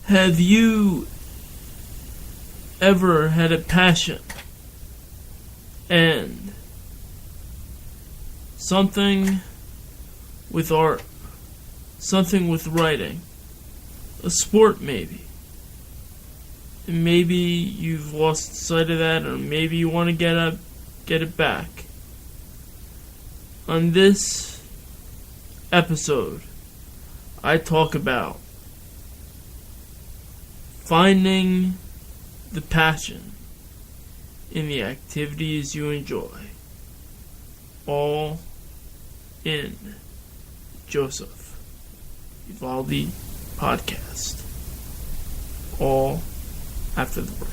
Have you ever had a passion and something with art, something with writing, a sport maybe, and maybe you've lost sight of that, or maybe you want to get it back? On this episode, I talk about finding the passion in the activities you enjoy, all in Joseph Vivaldi podcast, all after the break.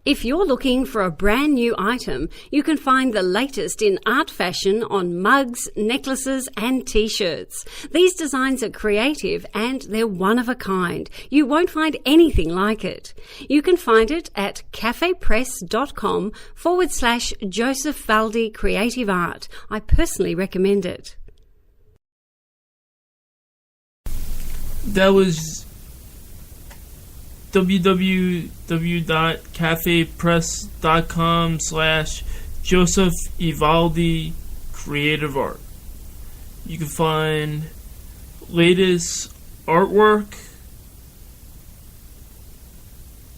If you're looking for a brand new item, you can find the latest in art fashion on mugs, necklaces and t-shirts. These designs are creative and they're one of a kind. You won't find anything like it. You can find it at cafepress.com/Joseph Valdi Creative Art. I personally recommend it. That was www.cafepress.com/Joseph Vivaldi Creative Art. You can find latest artwork,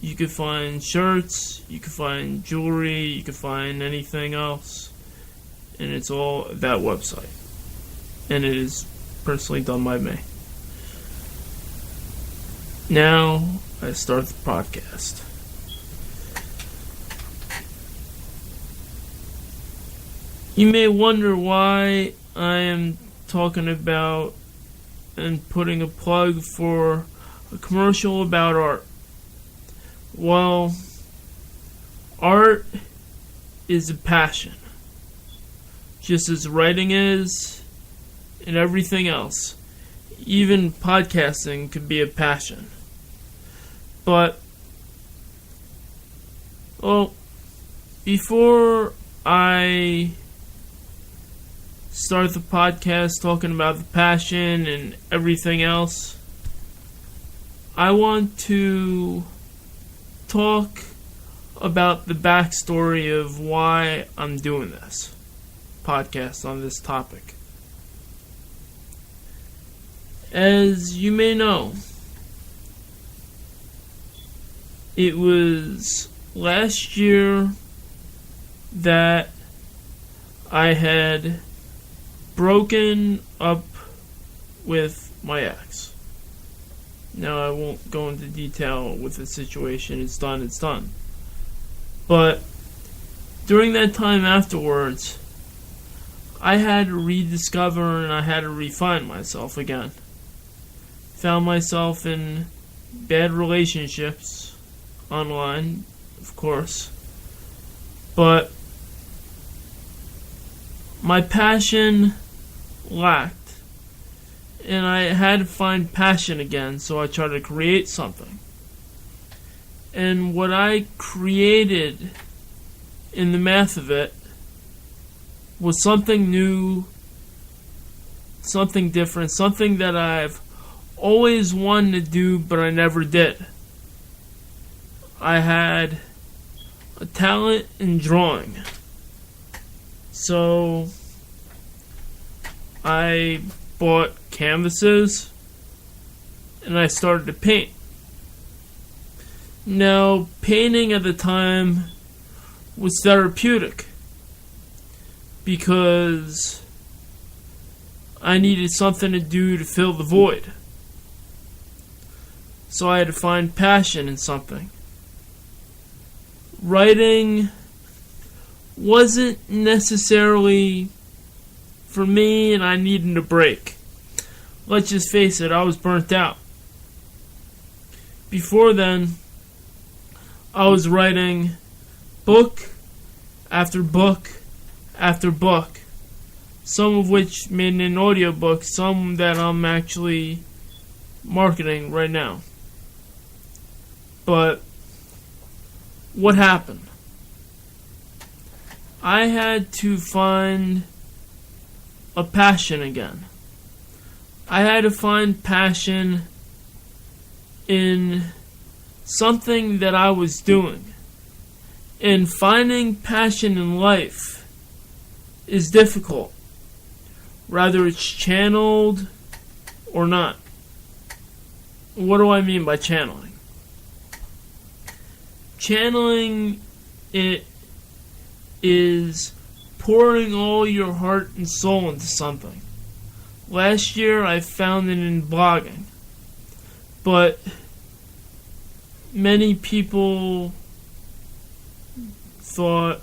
you can find shirts, you can find jewelry, you can find anything else, and it's all at that website. And it is personally done by me. Now I start the podcast. You may wonder why I am talking about and putting a plug for a commercial about art. Well, art is a passion, just as writing is, and everything else. Even podcasting could be a passion. But, well, before I start the podcast talking about the passion and everything else, I want to talk about the backstory of why I'm doing this podcast on this topic. As you may know, it was last year that I had broken up with my ex. Now, I won't go into detail with the situation. It's done. But during that time afterwards, I had to rediscover and I had to refine myself again. Found myself in bad relationships online, of course, but my passion lacked, and I had to find passion again, so I tried to create something. And what I created in the math of it was something new, something different, something that I've always wanted to do, but I never did. I had a talent in drawing. So I bought canvases and I started to paint. Now, painting at the time was therapeutic because I needed something to do to fill the void. So I had to find passion in something. Writing wasn't necessarily for me, and I needed a break. Let's just face it, I was burnt out. Before then, I was writing book after book after book, some of which made an audiobook, some that I'm actually marketing right now. But what happened? I had to find a passion again. I had to find passion in something that I was doing. And finding passion in life is difficult, whether it's channeled or not. What do I mean by channeling? Channeling it is pouring all your heart and soul into something. Last year I found it in blogging, but many people thought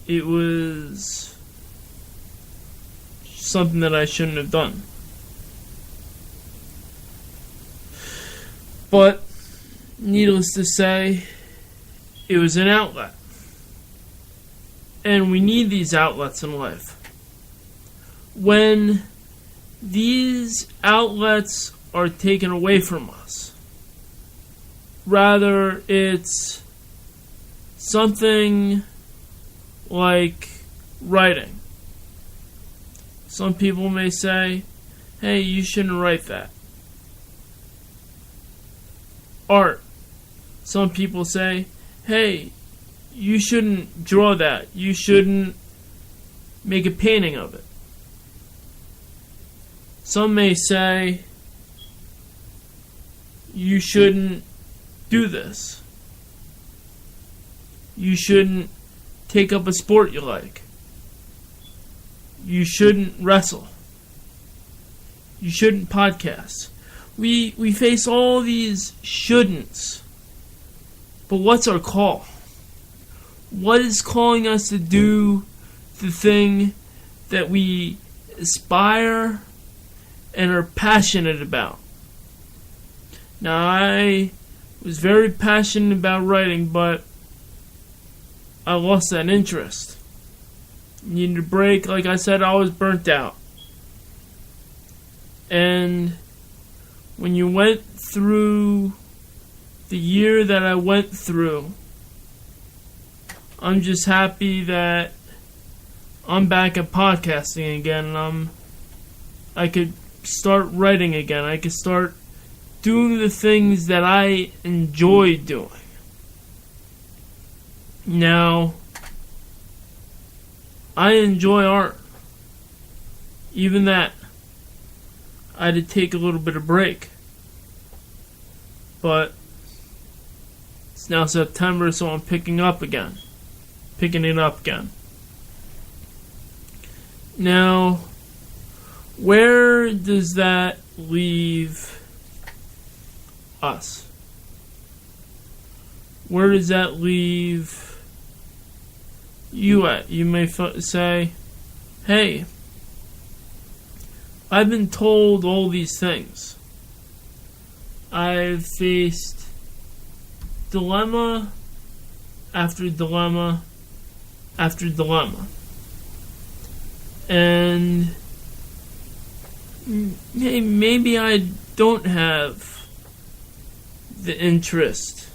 it was something that I shouldn't have done. But, needless to say, it was an outlet. And we need these outlets in life. When these outlets are taken away from us, rather it's something like writing. Some people may say, hey, you shouldn't write that. Art. Some people say, hey, you shouldn't draw that. You shouldn't make a painting of it. Some may say, you shouldn't do this. You shouldn't take up a sport you like. You shouldn't wrestle. You shouldn't podcast. We face all these shouldn'ts. But what's our call? What is calling us to do the thing that we aspire and are passionate about? Now, I was very passionate about writing, but I lost that interest. Needed a break. Like I said, I was burnt out. And when you went through the year that I went through, I'm just happy that I'm back at podcasting again, and I could start writing again. I could start doing the things that I enjoy doing. Now, I enjoy art. Even that, I had to take a little bit of break. But it's now September, so I'm picking it up again. Now, where does that leave us? Where does that leave you at? You may say, hey, I've been told all these things. I've faced dilemma after dilemma after dilemma. And maybe I don't have the interest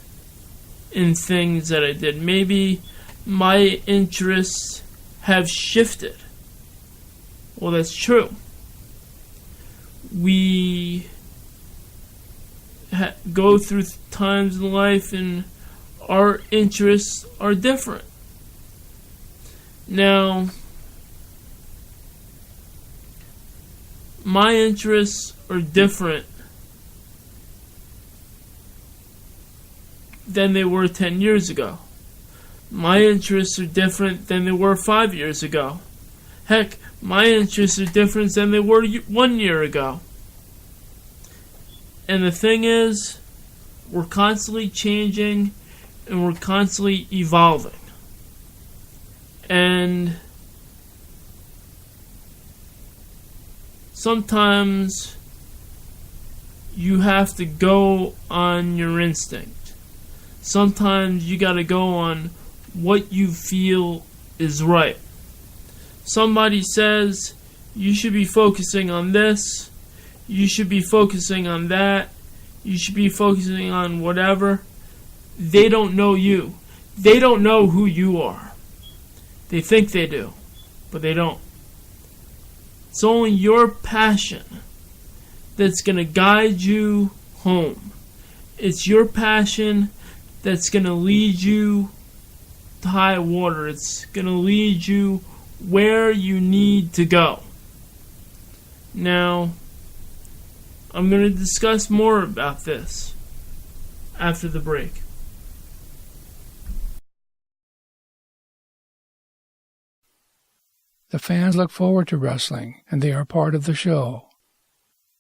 in things that I did. Maybe my interests have shifted. Well, that's true. We go through times in life and our interests are different. Now, my interests are different than they were 10 years ago. My interests are different than they were 5 years ago. Heck, my interests are different than they were 1 year ago. And the thing is, we're constantly changing and we're constantly evolving. And sometimes you have to go on your instinct. Sometimes you gotta go on what you feel is right. Somebody says you should be focusing on this, you should be focusing on that, you should be focusing on whatever. They don't know you. They don't know who you are. They think they do, but they don't. It's only your passion that's going to guide you home. It's your passion that's going to lead you to high water. It's going to lead you where you need to go. Now, I'm going to discuss more about this after the break. The fans look forward to wrestling, and they are part of the show.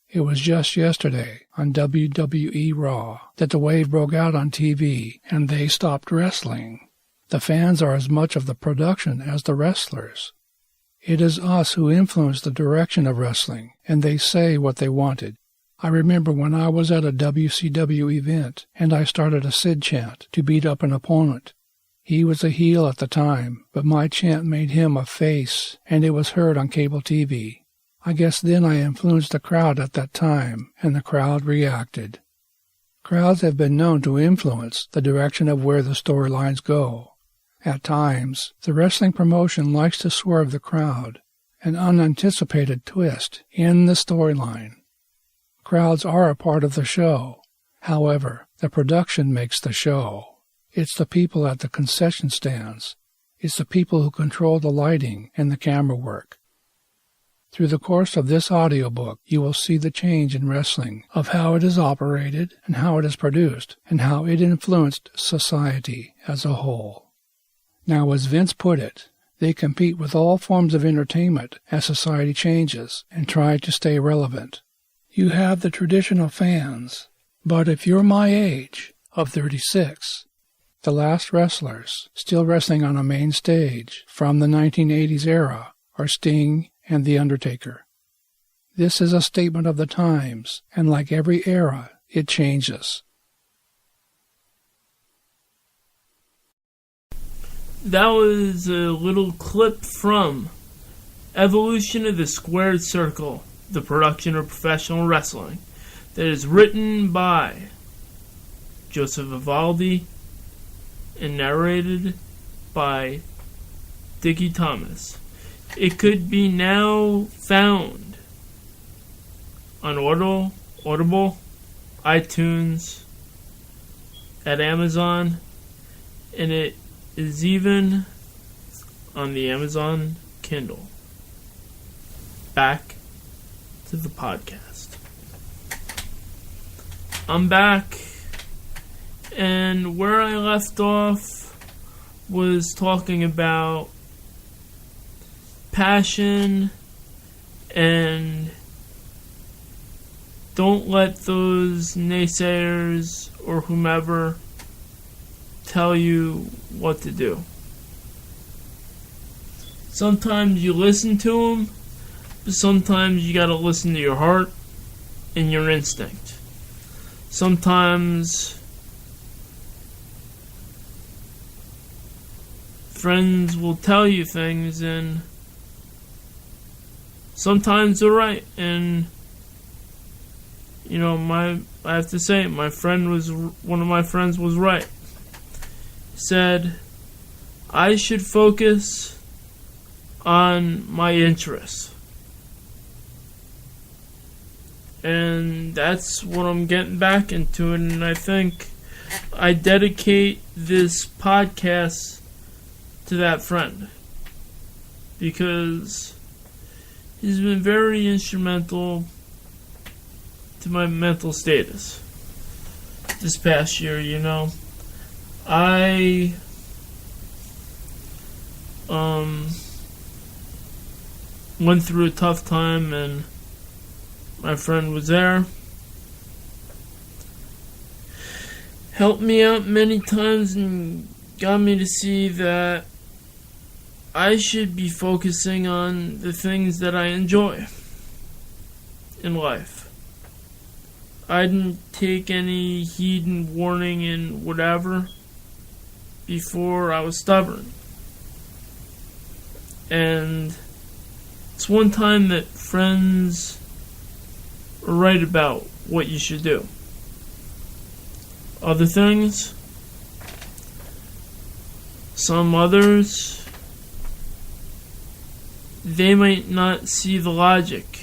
It was just yesterday on WWE Raw that the wave broke out on TV, and they stopped wrestling. The fans are as much of the production as the wrestlers. It is us who influence the direction of wrestling, and they say what they wanted. I remember when I was at a WCW event, and I started a Sid chant to beat up an opponent. He was a heel at the time, but my chant made him a face, and it was heard on cable TV. I guess then I influenced the crowd at that time, and the crowd reacted. Crowds have been known to influence the direction of where the storylines go. At times, the wrestling promotion likes to swerve the crowd, an unanticipated twist in the storyline. Crowds are a part of the show. However, the production makes the show. It's the people at the concession stands. It's the people who control the lighting and the camera work. Through the course of this audiobook, you will see the change in wrestling, of how it is operated and how it is produced, and how it influenced society as a whole. Now, as Vince put it, they compete with all forms of entertainment as society changes and try to stay relevant. You have the traditional fans, but if you're my age, of 36, the last wrestlers still wrestling on a main stage from the 1980s era are Sting and The Undertaker. This is a statement of the times, and like every era, it changes. That was a little clip from Evolution of the Squared Circle, the production of professional wrestling, that is written by Joseph Vivaldi and narrated by Dickie Thomas. It could be now found on Audible, iTunes, at Amazon, and it is even on the Amazon Kindle. Back to the podcast. I'm back, and where I left off was talking about passion, and don't let those naysayers or whomever tell you what to do. Sometimes you listen to them, but sometimes you gotta listen to your heart and your instinct. Sometimes friends will tell you things, and sometimes they're right. And you know, I have to say, one of my friends was right. He said I should focus on my interests. And that's what I'm getting back into, and I think I dedicate this podcast to that friend, because he's been very instrumental to my mental status this past year. You know, I went through a tough time, and my friend was there, helped me out many times, and got me to see that I should be focusing on the things that I enjoy in life. I didn't take any heed and warning and whatever before I was stubborn. And it's one time that friends are right about what you should do. Other things, some others, they might not see the logic